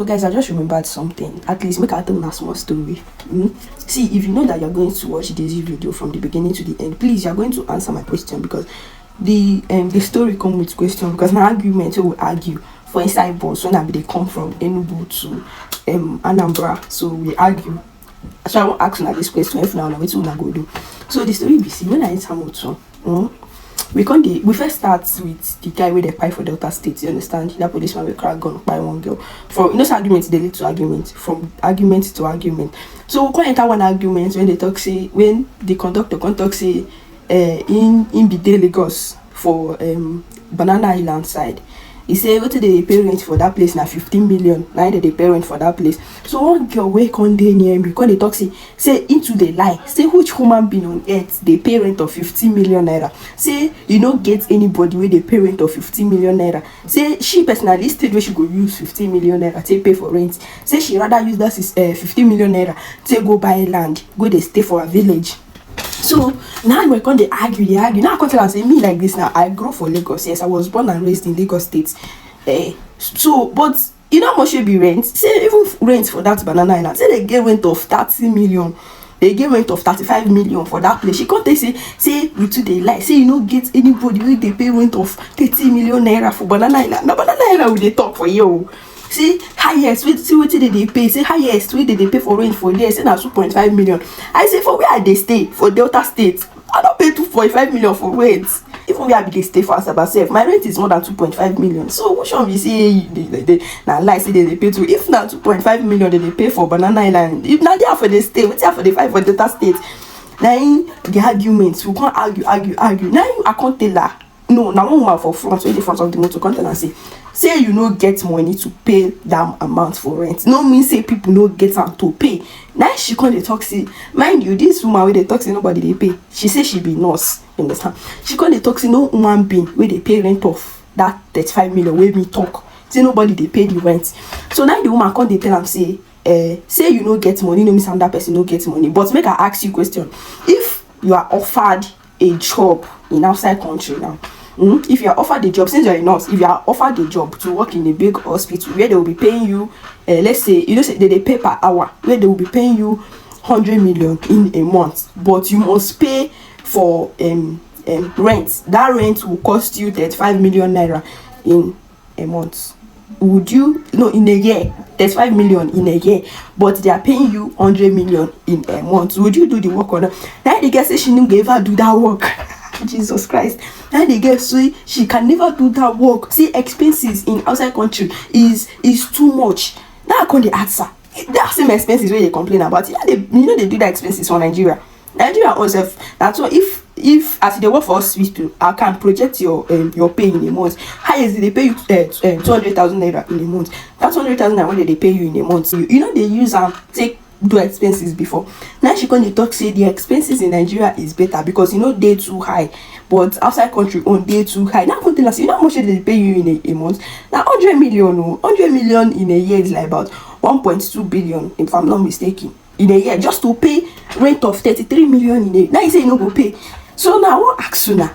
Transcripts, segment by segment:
So guys, I just remembered something. At least make I tell a small story. See, if you know that you're going to watch this video from the beginning to the end, please you're going to answer my question, because the story come with question, because my argument will argue for inside bus when they come from Enugu to Anambra, so we argue. So I won't ask now this question if now what we go do. So the story be, see, when I enter motor, we first start with the guy with the pie for Delta State. You understand? That policeman will crack gun by one girl. For arguments, they lead to argument. From argument to argument. So we can't enter one argument when they talk, say, when the conductor can talk, say, in Bide Lagos for Banana Island side. He say what they pay rent for that place now 15 million. Now they pay rent for that place. So one girl wake on day near me because they talk, say into the lie. Say which human being on earth they pay rent of 15 million naira. Say you don't get anybody where they pay rent of 15 million naira. Say she personally state where she go use 15 million naira to pay for rent. Say she rather use that 15 million naira to go buy land, go they stay for a village. So now we're going to argue. Now I come tell and say, me like this now, I grew for Lagos. Yes, I was born and raised in Lagos State. So, but you know how much should be rent? Say even rent for that Banana Island. Say they get rent of 30 million. They get rent of 35 million for that place. She can't say we today lie. Say you don't get anybody where they pay rent of 30 million naira for Banana Island. Now Banana Island will they talk for you. See highest see what did they pay? Say highest where did they pay for rent for there? Say now 2.5 million. I say for where they stay for Delta State, I don't pay 2.5 million for rent. Even where they stay for myself, my rent is more than 2.5 million. So which one we say they now lie say they pay to? If now 2.5 million they pay for Banana Island, if now they are for the state, what's for the 5 for Delta State? Now the arguments we can't argue. Now I can't tell her. No, now one woman for front, when the front of the motor content and say you no get money to pay that amount for rent. No mean say people no get am to pay. Now she come dey talk, say, mind you, this woman wey dey talk say nobody dey pay. She say she be nurse, you understand? She come dey talk say no human being wey dey pay rent of that 35 million wey me talk. Say nobody dey pay the rent. So now the woman come dey tell am say, say you no get money, no mean say that person no get money. But make I ask you question: if you are offered a job in outside country now. If you are offered a job, since you're a nurse, if you are offered a job to work in a big hospital where they will be paying you, let's say, say they pay per hour, where they will be paying you 100 million in a month, but you must pay for rent. That rent will cost you 35 million naira in a month. Would you, no, in a year, 35 million in a year, but they are paying you 100 million in a month? Would you do the work or not? Now the girl say she didn't ever do that work. Jesus Christ. Now the girl say she can never do that work. See, expenses in outside country is too much. Now I call the answer. That's same expenses where they complain about. They do that expenses for Nigeria. Nigeria also. That's why if as they work for hospital, I can project your pay in a month. How is it they pay you 200,000 naira in a month? That's 100,000 naira when they pay you in a month. You know they use take do expenses before. Now she can talk say the expenses in Nigeria is better because they too high, but outside country on day too high. Now come tell us, how much they pay you in a month? Now 100 million in a year is like about 1.2 billion if I'm not mistaken in a year, just to pay rent of 33 million in a. Now you say you no go pay. So now I want ask you now,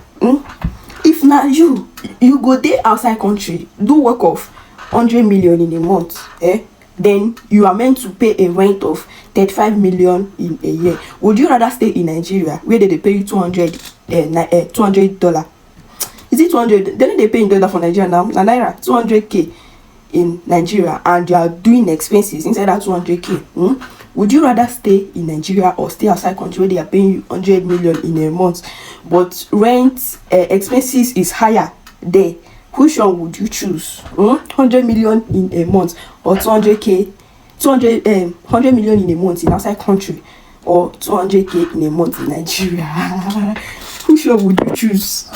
if now you go there outside country do work of 100 million in a month, then you are meant to pay a rent of 35 million in a year. Would you rather stay in Nigeria where they pay you $200? Is it 200? Then they pay in dollar for Nigeria now. Naira 200k in Nigeria, and you are doing expenses inside that 200k. Would you rather stay in Nigeria or stay outside country where they are paying you 100 million in a month, but rent expenses is higher there? Which one would you choose? 100 million in a month or 200k, 100 million in a month in outside country, or 200k in a month in Nigeria? Which one would you choose?